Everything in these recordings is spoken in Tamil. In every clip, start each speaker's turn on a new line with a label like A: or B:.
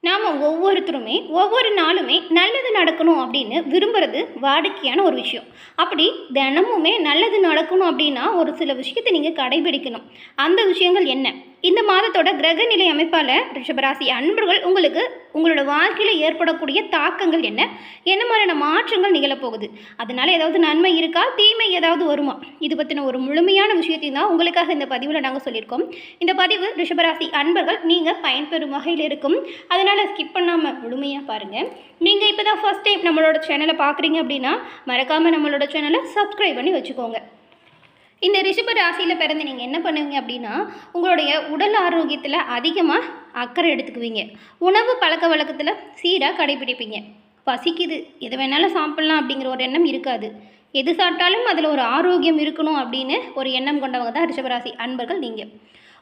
A: நாம் ஒவ்வொருத்தருமே ஒவ்வொரு நாளுமே நல்லது நடக்கணும் அப்படின்னு விரும்புறது வாடிக்கையான ஒரு விஷயம். அப்படி தினமுமே நல்லது நடக்கணும் அப்படின்னா ஒரு சில விஷயத்தை நீங்கள் கடைபிடிக்கணும். அந்த விஷயங்கள் என்ன? இந்த மாதத்தோட கிரகநிலை அமைப்பால் ரிஷபராசி அன்பர்கள் உங்களுக்கு உங்களோட வாழ்க்கையில் ஏற்படக்கூடிய தாக்கங்கள் என்ன? என்ன மாதிரியான மாற்றங்கள் நிகழப்போகுது? அதனால் ஏதாவது நன்மை இருக்கா, தீமை ஏதாவது வருமா? இது பற்றின ஒரு முழுமையான விஷயத்தையும் தான் உங்களுக்காக இந்த பதிவில் நாங்கள் சொல்லியிருக்கோம். இந்த பதிவு ரிஷபராசி அன்பர்கள் நீங்கள் பயன்பெறும் வகையில் இருக்கும். அதனால் ஸ்கிப் பண்ணாமல் முழுமையாக பாருங்கள். நீங்கள் இப்போ தான் ஃபர்ஸ்ட் டைம் நம்மளோட சேனலை பார்க்குறீங்க அப்படின்னா மறக்காமல் நம்மளோட சேனலை சப்ஸ்கிரைப் பண்ணி வச்சுக்கோங்க. இந்த ரிஷப ராசியில் பிறந்து நீங்கள் என்ன பண்ணுவீங்க அப்படின்னா உங்களுடைய உடல் ஆரோக்கியத்தில் அதிகமாக அக்கறை எடுத்துக்குவீங்க. உணவு பழக்க வழக்கத்தில் சீராக கடைபிடிப்பீங்க. பசிக்குது, எது வேணாலும் சாப்பிட்லாம் அப்படிங்கிற ஒரு எண்ணம் இருக்காது. எது சாப்பிட்டாலும் அதில் ஒரு ஆரோக்கியம் இருக்கணும் அப்படின்னு ஒரு எண்ணம் கொண்டவங்க தான் ரிஷபராசி அன்பர்கள்.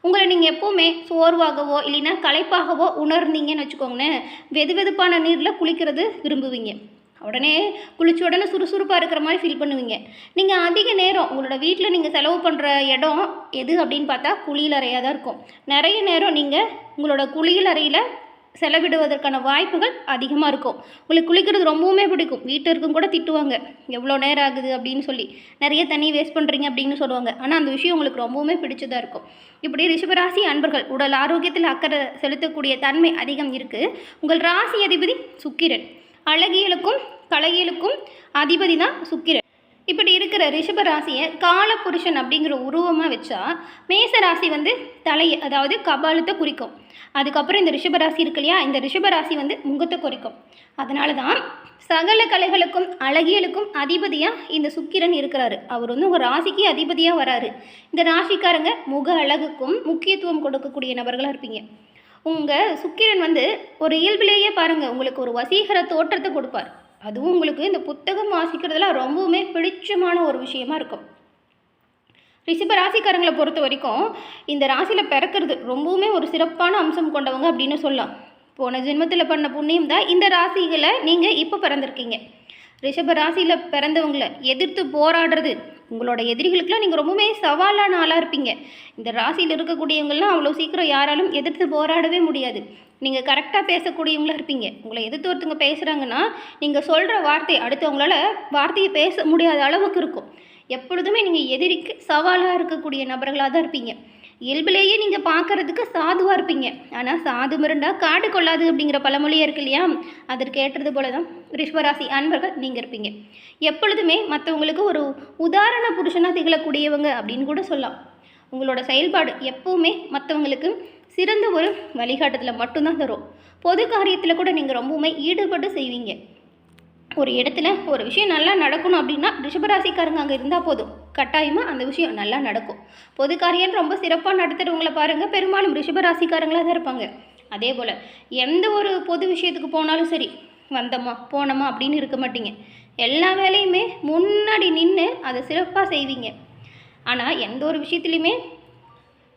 A: உங்களை நீங்கள் எப்போவுமே சோர்வாகவோ இல்லைன்னா களைப்பாகவோ உணர்ந்தீங்கன்னு வச்சுக்கோங்களேன், வெது வெதுப்பான நீரில் குளிக்கிறது விரும்புவீங்க. உடனே குளிச்ச உடனே சுறுசுறுப்பாக இருக்கிற மாதிரி ஃபீல் பண்ணுவீங்க. நீங்கள் அதிக நேரம் உங்களோட வீட்டில் நீங்கள் செலவு பண்ணுற இடம் எது அப்படின்னு பார்த்தா குளியலறையாக தான் இருக்கும். நிறைய நேரம் நீங்கள் உங்களோட குளியலறையில் செலவிடுவதற்கான வாய்ப்புகள் அதிகமாக இருக்கும். உங்களுக்கு குளிக்கிறது ரொம்பவுமே பிடிக்கும். வீட்டிற்கும் கூட திட்டுவாங்க, எவ்வளோ நேரம் ஆகுது அப்படின்னு சொல்லி, நிறைய தண்ணி வேஸ்ட் பண்ணுறீங்க அப்படின்னு சொல்லுவாங்க. ஆனால் அந்த விஷயம் உங்களுக்கு ரொம்பவுமே பிடிச்சதாக இருக்கும். இப்படி ரிஷபராசி அன்பர்கள் உடல் ஆரோக்கியத்தில் அக்கறை செலுத்தக்கூடிய தன்மை அதிகம் இருக்குது. உங்கள் ராசி அதிபதி சுக்கிரன். அழகியலுக்கும் கலையிலுக்கும் அதிபதி தான் சுக்கிரன். இப்படி இருக்கிற ரிஷப ராசியை காலபுருஷன் அப்படிங்கிற உருவமாக வச்சா மேச ராசி தலையை, அதாவது கபாலத்தை குறிக்கும். அதுக்கப்புறம் இந்த ரிஷபராசி இருக்கு இல்லையா, இந்த ரிஷபராசி முகத்தை குறிக்கும். அதனால தான் சகல கலைகளுக்கும் அழகியலுக்கும் அதிபதியாக இந்த சுக்கிரன் இருக்கிறாரு. அவர் உங்கள் ராசிக்கு அதிபதியாக வராரு. இந்த ராசிக்காரங்க முக அழகுக்கும் முக்கியத்துவம் கொடுக்கக்கூடிய நபர்களாக இருப்பீங்க. உங்கள் சுக்கிரன் ஒரு இயல்பிலேயே பாருங்கள், உங்களுக்கு ஒரு வசீகர தோற்றத்தை கொடுப்பார். அதுவும் உங்களுக்கு இந்த புத்தகம் வாசிக்கிறதுல ரொம்பவுமே பிடிச்சமான ஒரு விஷயமா இருக்கும். ரிஷப ராசிக்காரங்களை பொறுத்த வரைக்கும் இந்த ராசியில் பிறக்கிறது ரொம்பவுமே ஒரு சிறப்பான அம்சம் கொண்டவங்க அப்படின்னு சொல்லலாம். போன ஜென்மத்தில் பண்ண புண்ணியம் தான் இந்த ராசிகளை நீங்கள் இப்போ பிறந்திருக்கீங்க. ரிஷப ராசியில் பிறந்தவங்களை எதிர்த்து போராடுறது, உங்களோட எதிரிகளுக்கெல்லாம் நீங்கள் ரொம்பவுமே சவாலான ஆளாக இருப்பீங்க. இந்த ராசியில் இருக்கக்கூடியவங்களாம் அவ்வளோ சீக்கிரம் யாராலும் எதிர்த்து போராடவே முடியாது. நீங்கள் கரெக்டாக பேசக்கூடியவங்களாக இருப்பீங்க. உங்களை எதிர்த்து ஒருத்தவங்க பேசுகிறாங்கன்னா நீங்கள் சொல்கிற வார்த்தை அடுத்தவங்களால வார்த்தையை பேச முடியாத அளவுக்கு இருக்கும். எப்பொழுதுமே நீங்கள் எதிரிக்கு சவாலாக இருக்கக்கூடிய நபர்களாக தான் இருப்பீங்க. இயல்பிலேயே நீங்கள் பார்க்குறதுக்கு சாதுவாக இருப்பீங்க. ஆனால் சாது மிருண்டா காடு கொள்ளாது அப்படிங்கிற பழமொழியாக இருக்கு இல்லையா, அதற்கு ஏற்றது போல தான் ரிஷபராசி அன்பர்கள் நீங்கள் இருப்பீங்க. எப்பொழுதுமே மற்றவங்களுக்கு ஒரு உதாரண புருஷனாக திகழக்கூடியவங்க அப்படின்னு கூட சொல்லலாம். உங்களோட செயல்பாடு எப்போவுமே மற்றவங்களுக்கு சிறந்த ஒரு வழிகாட்டுதலை மட்டும்தான் தரும். பொது காரியத்தில் கூட நீங்கள் ரொம்பவுமே ஈடுபட்டு செய்வீங்க. ஒரு இடத்துல ஒரு விஷயம் நல்லா நடக்கணும் அப்படின்னா ரிஷபராசிக்காரங்க அங்கே இருந்தால் போதும், கட்டாயமாக அந்த விஷயம் நல்லா நடக்கும். பொது காரியம் ரொம்ப சிறப்பாக நடத்துகிறவங்களை பாருங்கள், பெரும்பாலும் ரிஷபராசிக்காரங்களாக தான் இருப்பாங்க. அதே போல் எந்த ஒரு பொது விஷயத்துக்கு போனாலும் சரி, வந்தோமா போனோமா அப்படின்னு இருக்க மாட்டீங்க. எல்லா வேலையுமே முன்னாடி நின்று அதை சிறப்பாக செய்வீங்க. ஆனால் எந்த ஒரு விஷயத்துலையுமே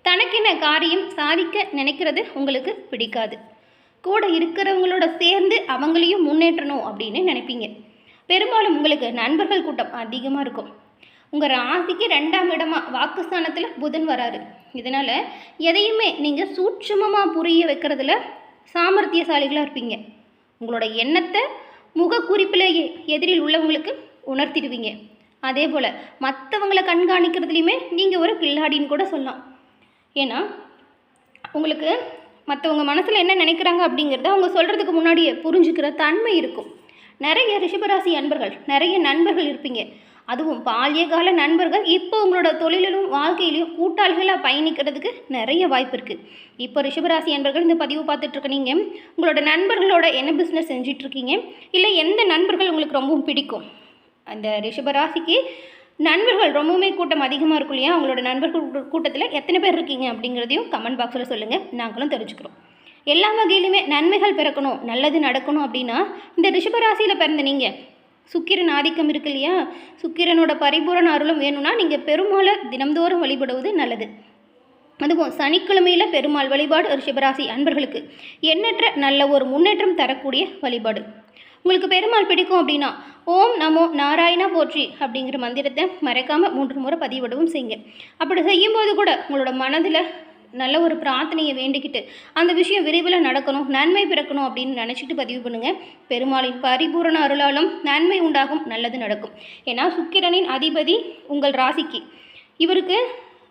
A: தனக்கென்ன காரியம் சாதிக்க நினைக்கிறது உங்களுக்கு பிடிக்காது. கூட இருக்கிறவங்களோட சேர்ந்து அவங்களையும் முன்னேற்றணும் அப்படின்னு நினைப்பீங்க. பெரும்பாலும் உங்களுக்கு நண்பர்கள் கூட்டம் அதிகமாக இருக்கும். உங்கள் ராசிக்கு 2ஆம் இடமாக வாக்குஸ்தானத்தில் புதன் வராரு. இதனால் எதையுமே நீங்கள் சூட்சுமமாக புரிய வைக்கிறதுல சாமர்த்தியசாலிகளாக இருப்பீங்க. உங்களோட எண்ணத்தை முகக்குறிப்பிலேயே எதிரில் உள்ளவங்களுக்கு உணர்த்திடுவீங்க. அதே போல் மற்றவங்களை கண்காணிக்கிறதுலையுமே நீங்கள் ஒரு கில்லாடின்னு கூட சொல்லலாம். ஏன்னா உங்களுக்கு மற்றவங்க மனசில் என்ன நினைக்கிறாங்க அப்படிங்கிறத அவங்க சொல்கிறதுக்கு முன்னாடியே புரிஞ்சுக்கிற தன்மை இருக்கும். நிறைய ரிஷபராசி அன்பர்கள் நிறைய நண்பர்கள் இருப்பீங்க. அதுவும் பால்யகால நண்பர்கள் இப்போ உங்களோட தொழிலிலும் வாழ்க்கையிலையும் கூட்டாளிகளாக பயணிக்கிறதுக்கு நிறைய வாய்ப்பு இருக்குது. இப்போ ரிஷபராசி அன்பர்கள் இந்த பதிவு பார்த்துட்ருக்க நீங்கள் உங்களோட நண்பர்களோட என்ன பிஸ்னஸ் செஞ்சிட்ருக்கீங்க, இல்லை எந்த நண்பர்கள் உங்களுக்கு ரொம்பவும் பிடிக்கும்? அந்த ரிஷபராசிக்கு நண்பர்கள் ரொம்பவுமே கூட்டம் அதிகமாக இருக்கும் இல்லையா, உங்களோட நண்பர்கள் கூட்டத்தில் எத்தனை பேர் இருக்கீங்க அப்படிங்கிறதையும் கமெண்ட் பாக்ஸில் சொல்லுங்கள், நாங்களும் தெரிஞ்சுக்கிறோம். எல்லா வகையிலுமே நன்மைகள் பிறக்கணும், நல்லது நடக்கணும் அப்படின்னா இந்த ரிஷபராசியில் பிறந்த நீங்கள் சுக்கிரன் ஆதிக்கம் இருக்கு இல்லையா, சுக்கிரனோட பரிபூரண அருளும் வேணும்னா நீங்கள் பெருமாளை தினம்தோறும் வழிபடுவது நல்லது. அதுவும் சனிக்கிழமையில் பெருமாள் வழிபாடு ரிஷபராசி அன்பர்களுக்கு எண்ணற்ற நல்ல ஒரு முன்னேற்றம் தரக்கூடிய வழிபாடு. உங்களுக்கு பெருமாள் பிடிக்கும் அப்படின்னா ஓம் நமோ நாராயணா போற்றி அப்படிங்கிற மந்திரத்தை மறக்காமல் 3 முறை பதிவிடவும் செய்யுங்க. அப்படி செய்யும்போது கூட உங்களோட மனதில் நல்ல ஒரு பிரார்த்தனையை வேண்டிக்கிட்டு அந்த விஷயம் விரைவில் நடக்கணும், நன்மை பிறக்கணும் அப்படின்னு நினச்சிட்டு பதிவு பண்ணுங்கள். பெருமாளின் பரிபூரண அருளாலும் நன்மை உண்டாகும், நல்லது நடக்கும். ஏன்னா சுக்கிரனின் அதிபதி உங்கள் ராசிக்கு, இவருக்கு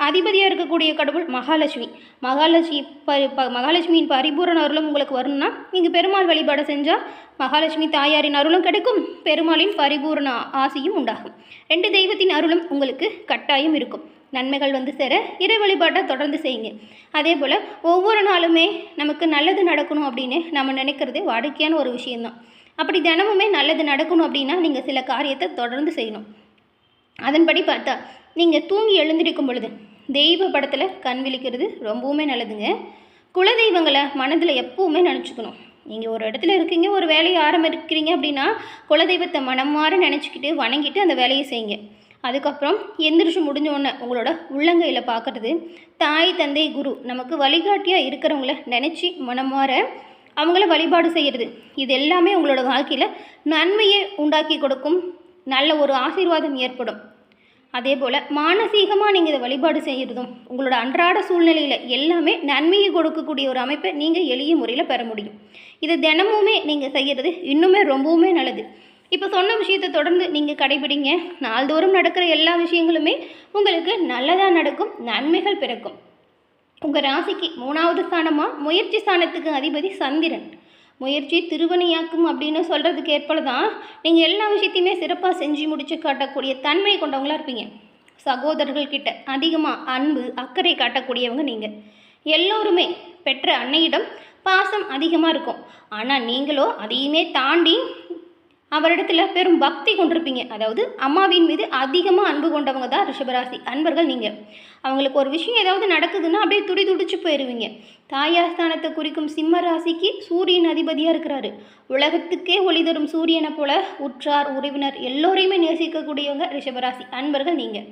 A: அதிபதியாக இருக்கக்கூடிய கடவுள் மகாலட்சுமி. மகாலட்சுமியின் பரிபூரண அருளும் உங்களுக்கு வரணும்னா நீங்கள் பெருமாள் வழிபாடு செஞ்சால் மகாலட்சுமி தாயாரின் அருளும் கிடைக்கும், பெருமாளின் பரிபூரண ஆசியும் உண்டாகும். 2 தெய்வத்தின் அருளும் உங்களுக்கு கட்டாயம் இருக்கும். நன்மைகள் வந்து சேர இறை வழிபாட்டை தொடர்ந்து செய்யுங்க. அதே போல் ஒவ்வொரு நாளுமே நமக்கு நல்லது நடக்கணும் அப்படின்னு நம்ம நினைக்கிறது வாடிக்கையான ஒரு விஷயந்தான். அப்படி தினமுமே நல்லது நடக்கணும் அப்படின்னா நீங்கள் சில காரியத்தை தொடர்ந்து செய்யணும். அதன்படி பார்த்தா நீங்கள் தூங்கி எழுந்திருக்கும் பொழுது தெய்வ படத்தில் கண் விழிக்கிறது ரொம்பவுமே நல்லதுங்க. குலதெய்வங்களை மனதில் எப்பவுமே நினச்சிக்கணும். நீங்கள் ஒரு இடத்துல இருக்கீங்க, ஒரு வேலையை ஆரம்பிக்கிறீங்க அப்படின்னா குலதெய்வத்தை மனமாற நினச்சிக்கிட்டு வணங்கிட்டு அந்த வேலையை செய்யுங்க. அதுக்கப்புறம் எந்திரிச்சு முடிஞ்சோடனே உங்களோட உள்ளங்கையில் பார்க்குறது, தாய் தந்தை குரு நமக்கு வழிகாட்டியாக இருக்கிறவங்கள நினச்சி மனமாற அவங்கள வழிபாடு செய்கிறது, இது எல்லாமே உங்களோட வாழ்க்கையில் நன்மையை உண்டாக்கி கொடுக்கும், நல்ல ஒரு ஆசீர்வாதம் ஏற்படும். அதே போல் மானசீகமாக நீங்கள் இதை வழிபாடு செய்கிறதும் உங்களோட அன்றாட சூழ்நிலையில் எல்லாமே நன்மையை கொடுக்கக்கூடிய ஒரு அமைப்பை நீங்கள் எளிய முறையில் பெற முடியும். இது தினமுமே நீங்கள் செய்கிறது இன்னுமே ரொம்பவுமே நல்லது. இப்போ சொன்ன விஷயத்தை தொடர்ந்து நீங்கள் கடைபிடிங்க. நாள்தோறும் நடக்கிற எல்லா விஷயங்களுமே உங்களுக்கு நல்லதாக நடக்கும், நன்மைகள் பிறக்கும். உங்கள் ராசிக்கு 3வது ஸ்தானமாக முயற்சி ஸ்தானத்துக்கு அதிபதி சந்திரன். முயற்சி திருவனையாக்கும் அப்படின்னு சொல்கிறதுக்கு ஏற்ப தான் நீங்கள் எல்லா விஷயத்தையுமே சிறப்பாக செஞ்சு முடித்து காட்டக்கூடிய தன்மை கொண்டவங்களாக இருப்பீங்க. சகோதரர்கள்கிட்ட அதிகமாக அன்பு அக்கறை காட்டக்கூடியவங்க நீங்கள். எல்லோருமே பெற்ற அன்னையிடம் பாசம் அதிகமாக இருக்கும். ஆனால் நீங்களோ அதையுமே தாண்டி அவரிடத்துல பெரும் பக்தி கொண்டிருப்பீங்க. அதாவது அம்மாவின் மீது அதிகமாக அன்பு கொண்டவங்க தான் ரிஷபராசி அன்பர்கள் நீங்கள். அவங்களுக்கு ஒரு விஷயம் ஏதாவது நடக்குதுன்னா அப்படியே துடிச்சு போயிடுவீங்க. தாயார் ஸ்தானத்தை குறிக்கும் சிம்ம ராசிக்கு சூரியன் அதிபதியாக இருக்கிறாரு. உலகத்துக்கே ஒளி தரும் சூரியனை போல உற்றார் உறவினர் எல்லோரையுமே நேசிக்கக்கூடியவங்க ரிஷபராசி அன்பர்கள் நீங்கள்.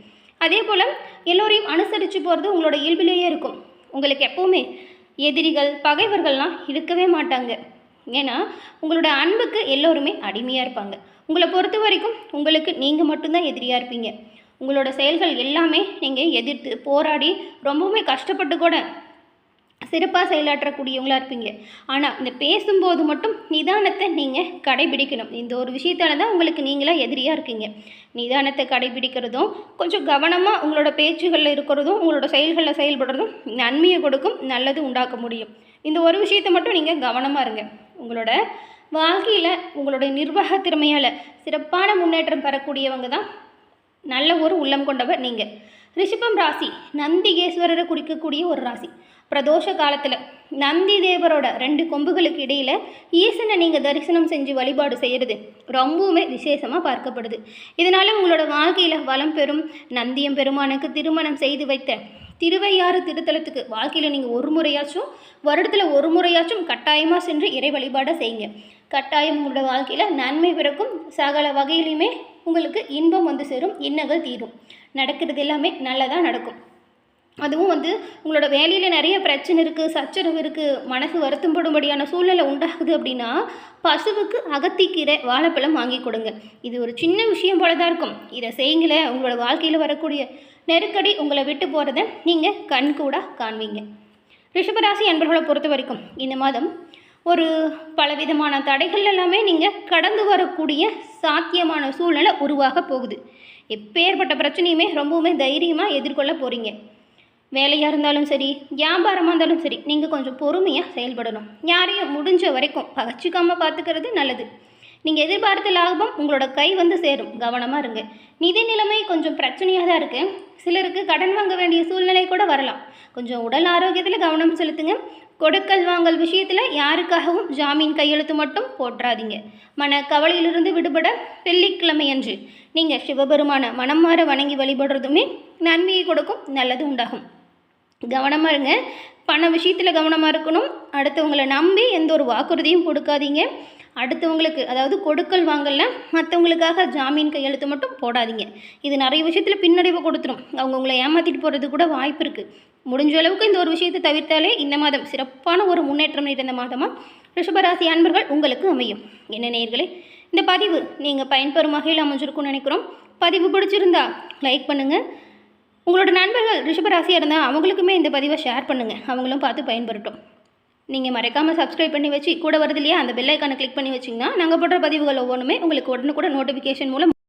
A: அதே போல் எல்லோரையும் அனுசரித்து போகிறது உங்களோட இயல்பிலேயே இருக்கும். உங்களுக்கு எப்போவுமே எதிரிகள் பகைவர்கள்லாம் இருக்கவே மாட்டாங்க. ஏன்னா உங்களோட அன்புக்கு எல்லோருமே அடிமையாக இருப்பாங்க. உங்களை பொறுத்த வரைக்கும் உங்களுக்கு நீங்கள் மட்டும்தான் எதிரியாக இருப்பீங்க. உங்களோட செயல்கள் எல்லாமே நீங்கள் எதிர்த்து போராடி ரொம்பவுமே கஷ்டப்பட்டு கூட சிறப்பாக செயலாற்றக்கூடியவங்களாக இருப்பீங்க. ஆனால் இந்த பேசும்போது மட்டும் நிதானத்தை நீங்கள் கடைபிடிக்கணும். இந்த ஒரு விஷயத்தால தான் உங்களுக்கு நீங்களாக எதிரியாக இருக்கீங்க. நிதானத்தை கடைபிடிக்கிறதும் கொஞ்சம் கவனமாக உங்களோட பேச்சுகளில் இருக்கிறதும் உங்களோட செயல்களில் செயல்படுறதும் நன்மையை கொடுக்கும், நல்லது உண்டாக்க முடியும். இந்த ஒரு விஷயத்தை மட்டும் நீங்கள் கவனமாக இருங்க. உங்களோட வாழ்க்கையில் உங்களுடைய நிர்வாக திறமையால் சிறப்பான முன்னேற்றம் பெறக்கூடியவங்க தான் நல்ல ஒரு உள்ளம் கொண்டவர் நீங்கள். ரிஷபம் ராசி நந்திகேஸ்வரரை குறிக்கக்கூடிய ஒரு ராசி. பிரதோஷ காலத்தில் நந்தி தேவரோட 2 கொம்புகளுக்கு இடையில் ஈசனை நீங்கள் தரிசனம் செஞ்சு வழிபாடு செய்கிறது ரொம்பவுமே விசேஷமாக பார்க்கப்படுது. இதனால் உங்களோட வாழ்க்கையில் வளம் பெறும். நந்தியம் பெருமானுக்கு திருமணம் செய்து வைத்த திருவையாறு திருத்தலத்துக்கு வாழ்க்கையில் நீங்கள் ஒரு முறையாச்சும் வருடத்தில் ஒரு முறையாச்சும் கட்டாயமாக சென்று இறை வழிபாடை செய்யுங்க. கட்டாயம் உங்களோட வாழ்க்கையில் நன்மை பிறக்கும். சகல வகையிலையுமே உங்களுக்கு இன்பம் வந்து சேரும், இன்னல்கள் தீரும். நடக்கிறது எல்லாமே நல்லதாக நடக்கும். அதுவும் உங்களோட வேலையில் நிறைய பிரச்சனை இருக்குது, சச்சரவு இருக்குது, மனசு வருத்தப்படும்படியான சூழ்நிலை உண்டாகுது அப்படின்னா பசுவுக்கு அகத்திக்கீரை வாழைப்பழம் வாங்கி கொடுங்க. இது ஒரு சின்ன விஷயம் போல தான் இருக்கும். இதை செய்யுங்களேன், உங்களோட வாழ்க்கையில் வரக்கூடிய நெருக்கடி உங்களை விட்டு போகிறத நீங்கள் கண்கூட காண்பீங்க. ரிஷபராசி அன்பர்களை பொறுத்த வரைக்கும் இந்த மாதம் ஒரு பலவிதமான தடைகள் எல்லாமே நீங்கள் கடந்து வரக்கூடிய சாத்தியமான சூழ்நிலை உருவாக போகுது. எப்பேற்பட்ட பிரச்சனையுமே ரொம்பவுமே தைரியமாக எதிர்கொள்ள போகிறீங்க. வேலையாக இருந்தாலும் சரி, வியாபாரமாக இருந்தாலும் சரி, நீங்கள் கொஞ்சம் பொறுமையாக செயல்படணும். யாரையும் முடிஞ்ச வரைக்கும் பகச்சிக்காமல் பார்த்துக்கிறது நல்லது. நீங்கள் எதிர்பார்த்த லாபம் உங்களோட கை சேரும், கவனமாக இருங்க. நிதி நிலைமை கொஞ்சம் பிரச்சனையாக தான் இருக்குது. சிலருக்கு கடன் வாங்க வேண்டிய சூழ்நிலை கூட வரலாம். கொஞ்சம் உடல் ஆரோக்கியத்தில் கவனம் செலுத்துங்க. கொடுக்கல் வாங்கல் விஷயத்தில் யாருக்காகவும் ஜாமீன் கையெழுத்து மட்டும் போட்டுறாதீங்க. மன கவலையிலிருந்து விடுபட வெள்ளிக்கிழமை அன்று நீங்கள் சிவபெருமான மனம் மாற வணங்கி வழிபடுறதுமே நன்மையை கொடுக்கும், நல்லது உண்டாகும். கவனமாக இருங்க. பண விஷயத்தில் கவனமாக இருக்கணும். அடுத்தவங்களை நம்பி எந்த ஒரு வாக்குறுதியும் கொடுக்காதீங்க. அடுத்தவங்களுக்கு அதாவது கொடுக்கல் வாங்கல மற்றவங்களுக்காக ஜாமீன் கையெழுத்து மட்டும் போடாதீங்க. இது நிறைய விஷயத்தில் பின்னடைவு கொடுத்துரும். அவங்க உங்களை ஏமாற்றிட்டு போகிறது கூட வாய்ப்பு இருக்குது. முடிஞ்ச அளவுக்கு இந்த ஒரு விஷயத்தை தவிர்த்தாலே இந்த மாதம் சிறப்பான ஒரு முன்னேற்றம் நிறைந்த மாதமாக ரிஷபராசி அன்பர்கள் உங்களுக்கு அமையும். என்ன நேயர்களே, இந்த பதிவு நீங்கள் பயன்பெறும் வகையில் அமைஞ்சிருக்கும்னு நினைக்கிறோம். பதிவு பிடிச்சிருந்தா லைக் பண்ணுங்கள். உங்களோட நண்பர்கள் ரிஷபராசியாக இருந்தால் அவங்களுக்குமே இந்த பதிவை ஷேர் பண்ணுங்கள், அவங்களும் பார்த்து பயன்பெறட்டும். நீங்கள் மறக்காமல் சப்ஸ்கிரைப் பண்ணி வச்சு கூட வருது இல்லையா அந்த பெல் ஐக்கானை கிளிக் பண்ணி வச்சிங்கன்னா நாங்கள் போடுற பதிவுகள் ஒவ்வொன்றுமே உங்களுக்கு உடனுக்குடன் நோட்டிஃபிகேஷன் மூலம்